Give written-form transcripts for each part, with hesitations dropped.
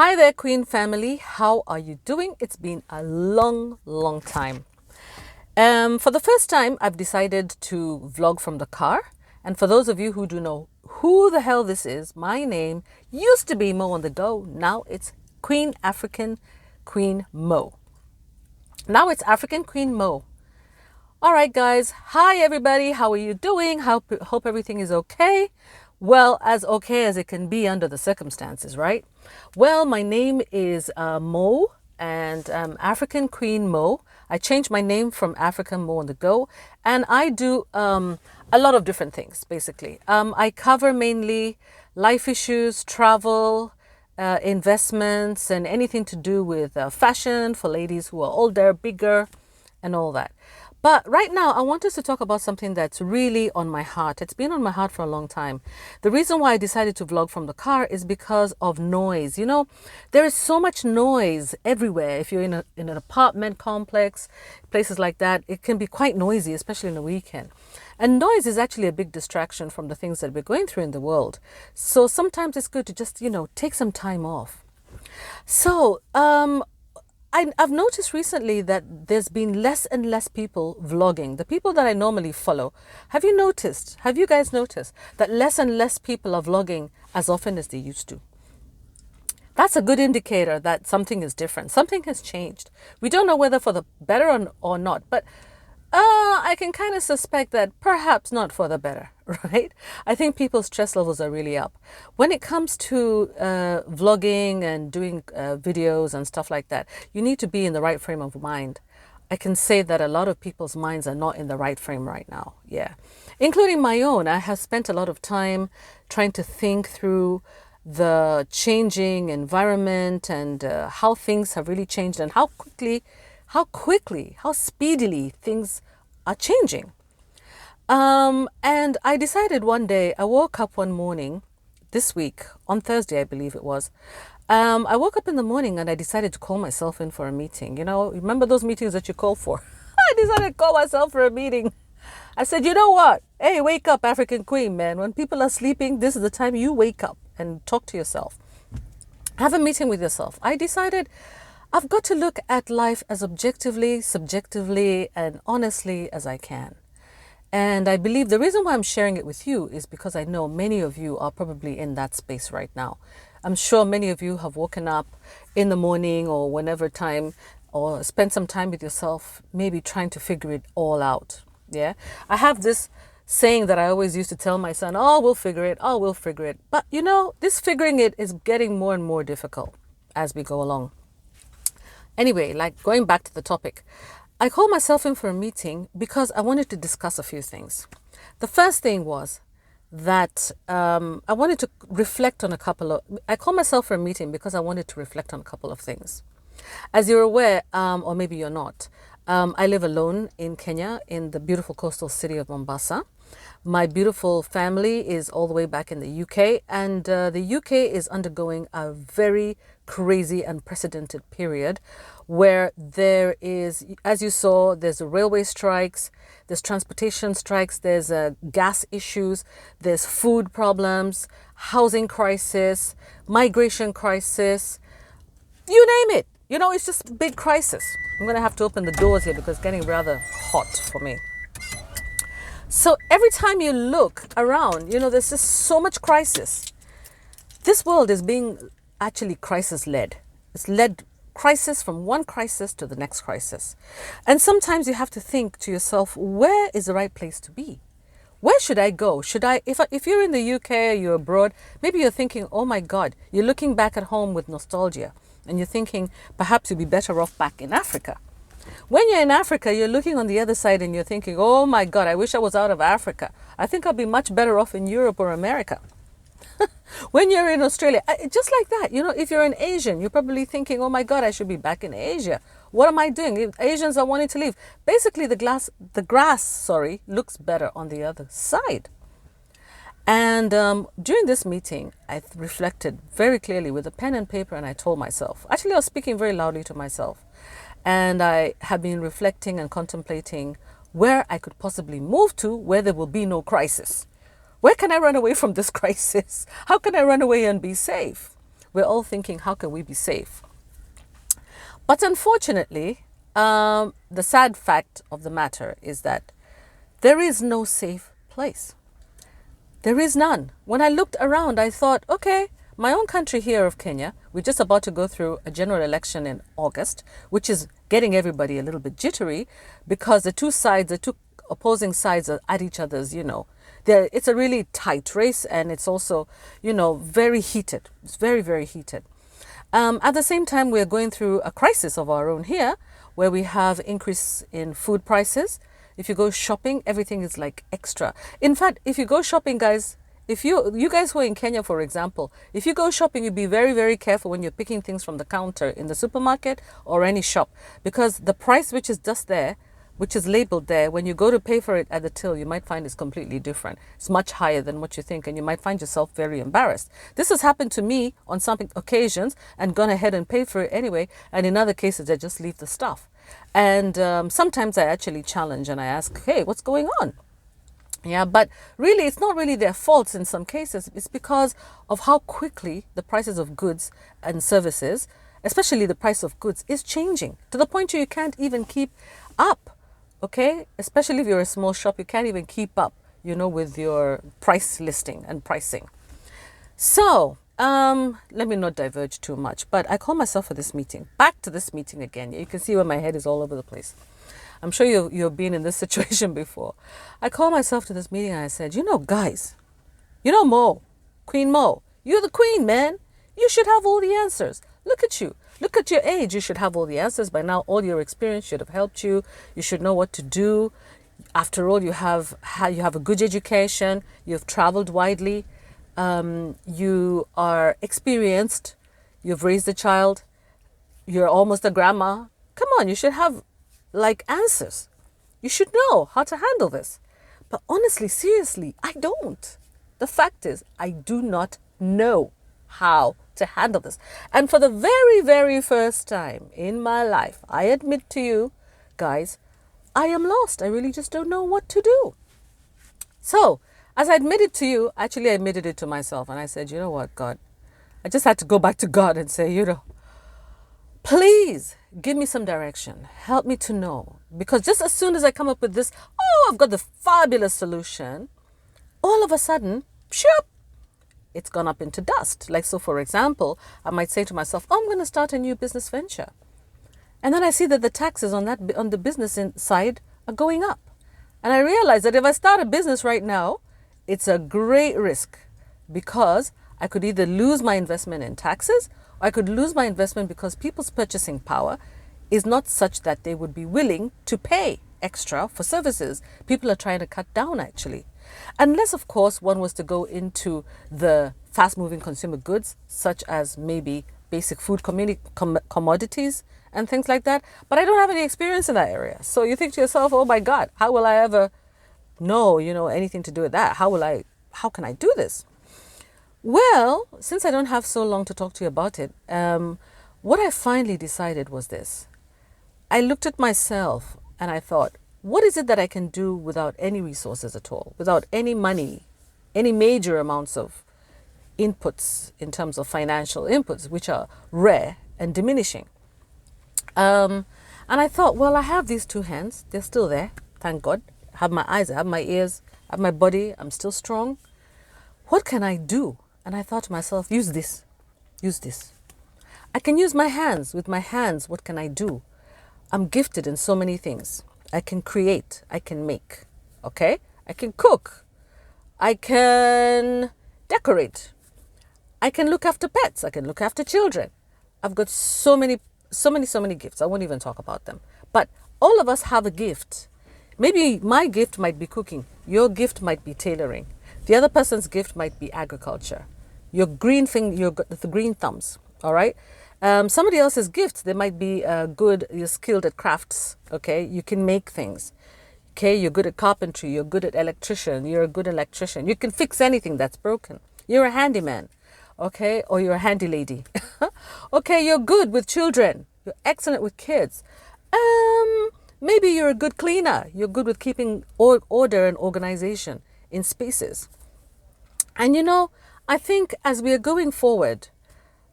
Hi there, Queen family. How are you doing? It's been a long time. For the first time, I've decided to vlog from the car. And for those of you who do know who the hell this is, my name used to be Mo on the Go. Now it's Queen African Queen Mo. Now it's African Queen Mo. All right, guys. Hi, everybody. How are you doing? Hope everything is okay. Well, as okay as it can be under the circumstances, right? Well, my name is Mo, and African Queen Mo. I changed my name from African Mo on the Go, and I do a lot of different things, basically. I cover mainly life issues, travel, investments, and anything to do with fashion for ladies who are older, bigger, and all that. But right now, I want us to talk about something that's really on my heart. It's been on my heart for a long time. The reason why I decided to vlog from the car is because of noise. You know, there is so much noise everywhere. If you're in an apartment complex, places like that, it can be quite noisy, especially in the weekend. And noise is actually a big distraction from the things that we're going through in the world. So sometimes it's good to just, take some time off. So, I've noticed recently that there's been less and less people vlogging. The people that I normally follow. Have you guys noticed that less and less people are vlogging as often as they used to? That's a good indicator that something is different. Something has changed. We don't know whether for the better or not, but I can kind of suspect that perhaps not for the better, right? I think people's stress levels are really up. When it comes to vlogging and doing videos and stuff like that, you need to be in the right frame of mind. I can say that a lot of people's minds are not in the right frame right now. Yeah, including my own. I have spent a lot of time trying to think through the changing environment and how things have really changed and how speedily things are changing. And I decided one day, I woke up one morning this week, on Thursday, I believe it was. I woke up in the morning and I decided to call myself in for a meeting. You know, remember those meetings that you call for? I decided to call myself for a meeting. I said, you know what? Hey, wake up, African Queen, man. When people are sleeping, this is the time you wake up and talk to yourself. Have a meeting with yourself. I decided I've got to look at life as objectively, subjectively, and honestly as I can. And I believe the reason why I'm sharing it with you is because I know many of you are probably in that space right now. I'm sure many of you have woken up in the morning or whenever time or spent some time with yourself, maybe trying to figure it all out. Yeah. I have this saying that I always used to tell my son, oh, we'll figure it. Oh, we'll figure it. But you know, this figuring it is getting more and more difficult as we go along. Anyway, like going back to the topic, I called myself in for a meeting because I wanted to discuss a few things. The first thing was that I wanted to reflect on I called myself for a meeting because I wanted to reflect on a couple of things. As you're aware, or maybe you're not, I live alone in Kenya, in the beautiful coastal city of Mombasa. My beautiful family is all the way back in the UK, and the UK is undergoing a very crazy, unprecedented period where there is, as you saw, there's railway strikes, there's transportation strikes, there's gas issues, there's food problems, housing crisis, migration crisis, you name it. You know, it's just a big crisis. I'm going to have to open the doors here because it's getting rather hot for me. So every time you look around, you know, there's just so much crisis. This world is being actually crisis-led. It's led crisis from one crisis to the next crisis. And sometimes you have to think to yourself, where is the right place to be? Where should I go? If you're in the UK or you're abroad, maybe you're thinking, oh my God, you're looking back at home with nostalgia. And you're thinking, perhaps you'd be better off back in Africa. When you're in Africa, you're looking on the other side and you're thinking, oh my God, I wish I was out of Africa. I think I'll be much better off in Europe or America. When you're in Australia, just like that, you know, if you're an Asian, you're probably thinking, oh my God, I should be back in Asia. What am I doing? If Asians are wanting to leave. Basically, the grass, looks better on the other side. And during this meeting, I reflected very clearly with a pen and paper, and I told myself, actually, I was speaking very loudly to myself. And I have been reflecting and contemplating where I could possibly move to where there will be no crisis. Where can I run away from this crisis? How can I run away and be safe? we're all thinking, how can we be safe? But unfortunately, the sad fact of the matter is that there is no safe place. There is none. When I looked around, I thought, okay, my own country here of Kenya, we're just about to go through a general election in August, which is getting everybody a little bit jittery because the two opposing sides are at each other's, it's a really tight race, and it's also, very heated. It's very, very heated. At the same time, we're going through a crisis of our own here, where we have increase in food prices. If you go shopping, everything is like extra. In fact, if you go shopping, guys, if you guys who are in Kenya, for example, if you go shopping, you be very, very careful when you're picking things from the counter in the supermarket or any shop, because the price which is just there, which is labeled there, when you go to pay for it at the till, you might find it's completely different. It's much higher than what you think, and you might find yourself very embarrassed. This has happened to me on some occasions and gone ahead and paid for it anyway, and in other cases, I just leave the stuff. And sometimes I actually challenge and I ask, hey, what's going on? Yeah, but really, it's not really their faults in some cases. It's because of how quickly the prices of goods and services, especially the price of goods, is changing to the point where you can't even keep up. Okay, especially if you're a small shop, you can't even keep up, with your price listing and pricing. So, let me not diverge too much, but I call myself for this meeting. Back to this meeting again. You can see where my head is all over the place. I'm sure you've been in this situation before. I call myself to this meeting and I said, guys, Mo, Queen Mo, you're the queen, man. You should have all the answers. Look at you. Look at your age. You should have all the answers. By now, all your experience should have helped you. You should know what to do. After all, you have a good education. You've traveled widely. You are experienced. You've raised a child. You're almost a grandma. Come on, you should have answers. You should know how to handle this. But honestly, seriously, I don't. The fact is, I do not know how to handle this. And for the very, very first time in my life, I admit to you, guys, I am lost. I really just don't know what to do. So, as I admitted to you, actually I admitted it to myself. And I said, you know what, God? I just had to go back to God and say, please give me some direction. Help me to know. Because just as soon as I come up with this, I've got the fabulous solution, all of a sudden, shoop, it's gone up into dust. So for example, I might say to myself, I'm going to start a new business venture. And then I see that the taxes on the business side are going up. And I realize that if I start a business right now, it's a great risk, because I could either lose my investment in taxes, or I could lose my investment because people's purchasing power is not such that they would be willing to pay extra for services. People are trying to cut down, actually. Unless, of course, one was to go into the fast-moving consumer goods, such as maybe basic food commodities and things like that. But I don't have any experience in that area. So you think to yourself, oh my God, how will I ever know, anything to do with that? How can I do this? Well, since I don't have so long to talk to you about it, what I finally decided was this. I looked at myself and I thought, what is it that I can do without any resources at all, without any money, any major amounts of inputs in terms of financial inputs, which are rare and diminishing? And I thought, well, I have these two hands. They're still there. Thank God. I have my eyes, I have my ears, I have my body. I'm still strong. What can I do? And I thought to myself, use this. I can use my hands. With my hands, what can I do? I'm gifted in so many things. I can create. I can make. Okay? I can cook. I can decorate. I can look after pets. I can look after children. I've got so many gifts. I won't even talk about them. But all of us have a gift. Maybe my gift might be cooking. Your gift might be tailoring. The other person's gift might be agriculture. Your green thing, the green thumbs. All right? Somebody else's gift, they might be you're skilled at crafts. Okay? You can make things. Okay? You're good at carpentry. You're good at You're a good electrician. You can fix anything that's broken. You're a handyman. Okay? Or you're a handy lady. Okay? You're good with children. You're excellent with kids. Maybe you're a good cleaner. You're good with keeping order and organization in spaces. And I think as we are going forward,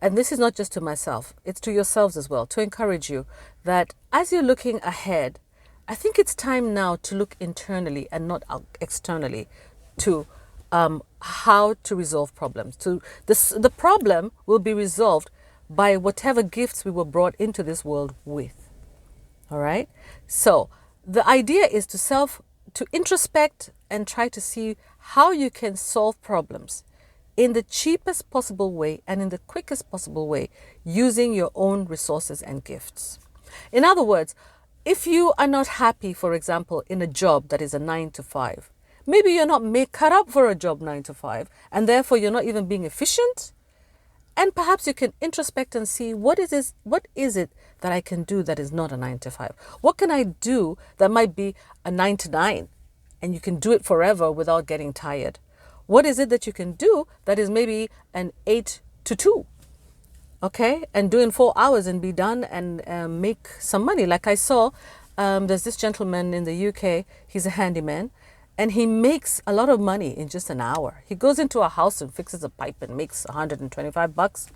and this is not just to myself, it's to yourselves as well, to encourage you that as you're looking ahead, I think it's time now to look internally and not externally to how to resolve problems. The problem will be resolved by whatever gifts we were brought into this world with. All right. So the idea is to introspect and try to see how you can solve problems in the cheapest possible way and in the quickest possible way using your own resources and gifts. In other words, if you are not happy, for example, in a job that is a 9 to 5, maybe you're not cut up for a job 9 to 5, and therefore you're not even being efficient. And perhaps you can introspect and see what is it that I can do that is not a 9 to 5? What can I do that might be a 9 to 9 and you can do it forever without getting tired? What is it that you can do that is maybe an 8 to 2? Okay, and do in 4 hours and be done and make some money. Like I saw, there's this gentleman in the UK, he's a handyman, and he makes a lot of money in just an hour. He goes into a house and fixes a pipe and makes $125.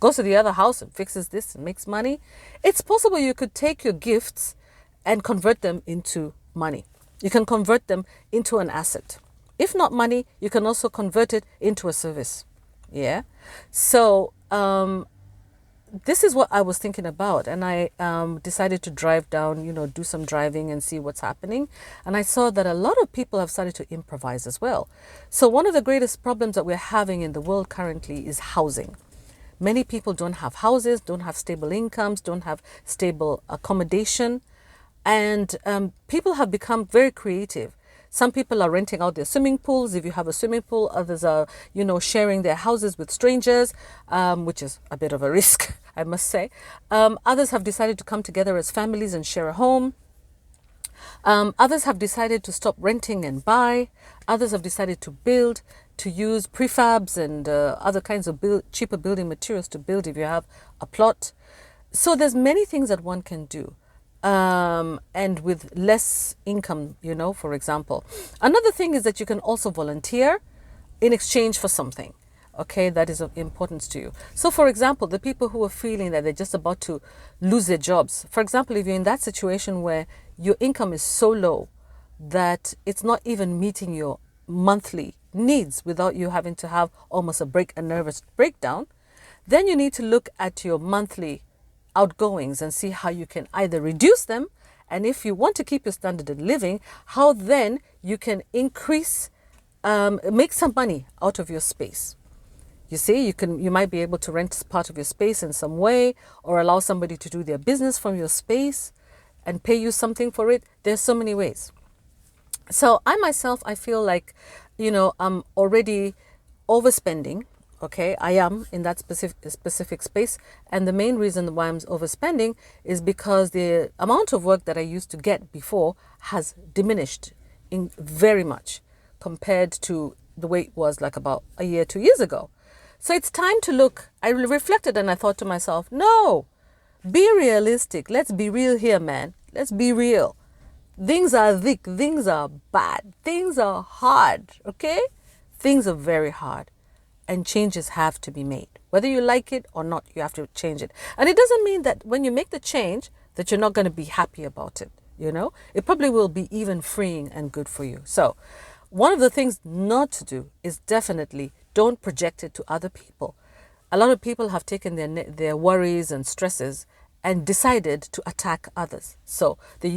Goes to the other house and fixes this and makes money. It's possible you could take your gifts and convert them into money. You can convert them into an asset. If not money, you can also convert it into a service. Yeah. So this is what I was thinking about, and I decided to drive down, do some driving and see what's happening. And I saw that a lot of people have started to improvise as well. So one of the greatest problems that we're having in the world currently is housing. Many people don't have houses, don't have stable incomes, don't have stable accommodation, and people have become very creative. Some people are renting out their swimming pools. If you have a swimming pool, others are, sharing their houses with strangers, which is a bit of a risk, I must say. Others have decided to come together as families and share a home. Others have decided to stop renting and buy. Others have decided to build, to use prefabs and other kinds of cheaper building materials to build if you have a plot. So there's many things that one can do. And with less income, for example. Another thing is that you can also volunteer in exchange for something, okay, that is of importance to you. So, for example, the people who are feeling that they're just about to lose their jobs. For example, if you're in that situation where your income is so low that it's not even meeting your monthly needs without you having to have almost a nervous breakdown, then you need to look at your monthly outgoings and see how you can either reduce them, and if you want to keep your standard of living, how then you can increase, make some money out of your space. You see, you might be able to rent part of your space in some way, or allow somebody to do their business from your space and pay you something for it. There's so many ways. So I feel like, I'm already overspending. Okay, I am in that specific space, and the main reason why I'm overspending is because the amount of work that I used to get before has diminished in very much compared to the way it was like about a year, 2 years ago. So it's time to look. I reflected and I thought to myself, no, be realistic. Let's be real here, man. Let's be real. Things are thick. Things are bad. Things are hard. Okay, things are very hard. And changes have to be made. Whether you like it or not, you have to change it. And it doesn't mean that when you make the change that you're not going to be happy about it. It probably will be even freeing and good for you. So one of the things not to do is definitely don't project it to other people. A lot of people have taken their worries and stresses and decided to attack others. So you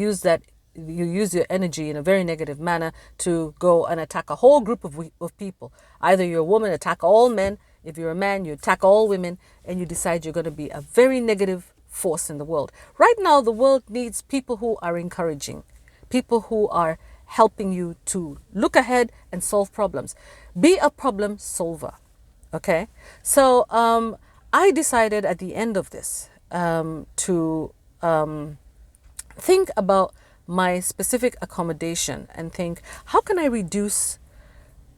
use your energy in a very negative manner to go and attack a whole group of people. Either you're a woman, attack all men. If you're a man, you attack all women, and you decide you're going to be a very negative force in the world. Right now, the world needs people who are encouraging, people who are helping you to look ahead and solve problems. Be a problem solver. Okay? So I decided at the end of this to think about my specific accommodation and think, how can I reduce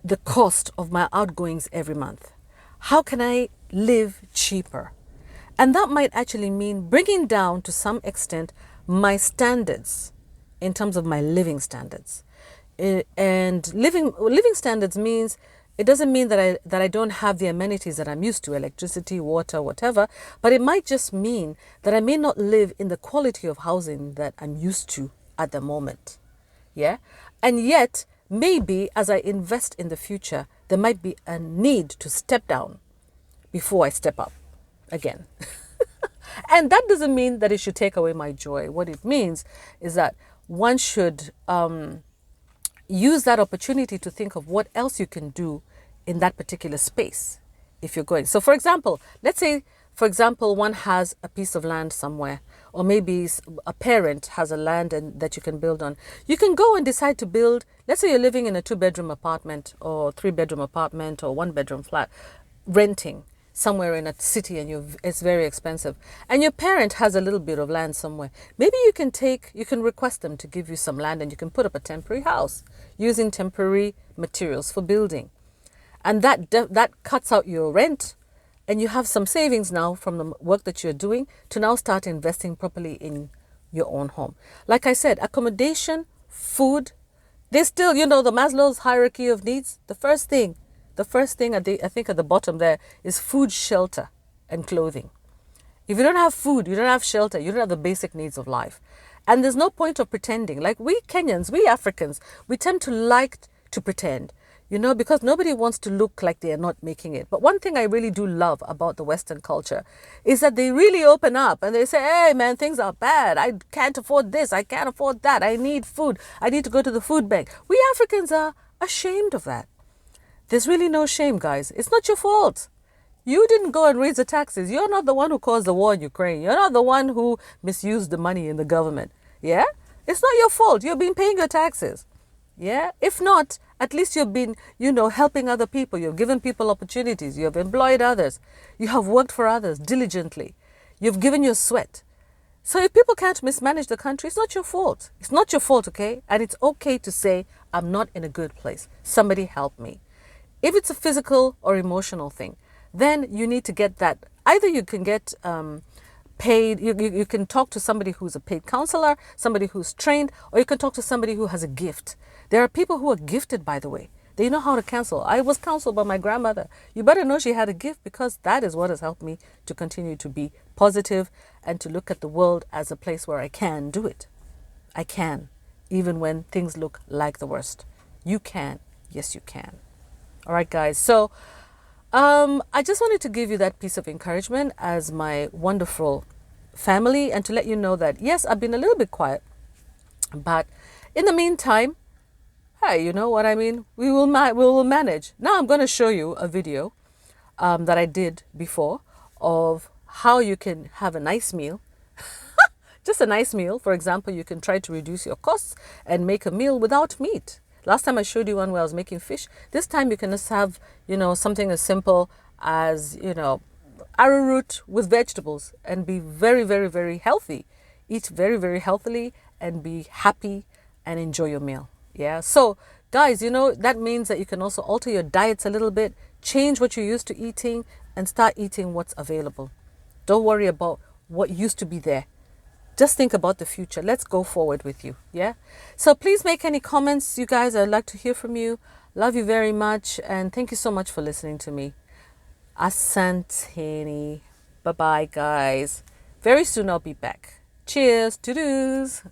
the cost of my outgoings every month? How can I live cheaper? And that might actually mean bringing down to some extent my standards in terms of my living standards. And living standards means It doesn't mean that I don't have the amenities that I'm used to, electricity, water, whatever, but it might just mean that I may not live in the quality of housing that I'm used to at the moment. Yeah? And yet, maybe as I invest in the future, there might be a need to step down before I step up again. And that doesn't mean that it should take away my joy. What it means is that one should use that opportunity to think of what else you can do in that particular space if you're going. So, for example, let's say, for example, one has a piece of land somewhere, or maybe a parent has a land that you can build on. You can go and decide to build, let's say you're living in a 2-bedroom apartment or 3-bedroom apartment or 1-bedroom flat, renting somewhere in a city, and it's very expensive, and your parent has a little bit of land somewhere. Maybe you can request them to give you some land, and you can put up a temporary house using temporary materials for building, and that cuts out your rent, and you have some savings now from the work that you're doing to now start investing properly in your own home. Like I said, accommodation, food, they still, the Maslow's hierarchy of needs. The first thing I think at the bottom there is food, shelter, and clothing. If you don't have food, you don't have shelter, you don't have the basic needs of life. And there's no point of pretending. Like we Kenyans, we Africans, we tend to like to pretend, because nobody wants to look like they are not making it. But one thing I really do love about the Western culture is that they really open up and they say, hey man, things are bad. I can't afford this. I can't afford that. I need food. I need to go to the food bank. We Africans are ashamed of that. There's really no shame, guys. It's not your fault. You didn't go and raise the taxes. You're not the one who caused the war in Ukraine. You're not the one who misused the money in the government. Yeah? It's not your fault. You've been paying your taxes. Yeah? If not, at least you've been, helping other people. You've given people opportunities. You've employed others. You have worked for others diligently. You've given your sweat. So if people can't mismanage the country, it's not your fault. It's not your fault, okay? And it's okay to say, I'm not in a good place. Somebody help me. If it's a physical or emotional thing, then you need to get that. Either you can get paid, you can talk to somebody who's a paid counselor, somebody who's trained, or you can talk to somebody who has a gift. There are people who are gifted, by the way. They know how to counsel. I was counseled by my grandmother. You better know she had a gift, because that is what has helped me to continue to be positive and to look at the world as a place where I can do it. I can, even when things look like the worst. You can. Yes, you can. All right, guys. So I just wanted to give you that piece of encouragement as my wonderful family, and to let you know that, yes, I've been a little bit quiet, but in the meantime, hey, you know what I mean? We will manage. Now I'm going to show you a video that I did before of how you can have a nice meal. Just a nice meal. For example, you can try to reduce your costs and make a meal without meat. Last time I showed you one where I was making fish. This time you can just have, something as simple as, arrowroot with vegetables, and be very, very, very healthy. Eat very, very healthily and be happy and enjoy your meal. Yeah. So guys, that means that you can also alter your diets a little bit, change what you're used to eating, and start eating what's available. Don't worry about what used to be there. Just think about the future. Let's go forward with you. Yeah. So please make any comments, you guys. I'd like to hear from you. Love you very much. And thank you so much for listening to me. Asanteni. Bye-bye, guys. Very soon I'll be back. Cheers. Toodles.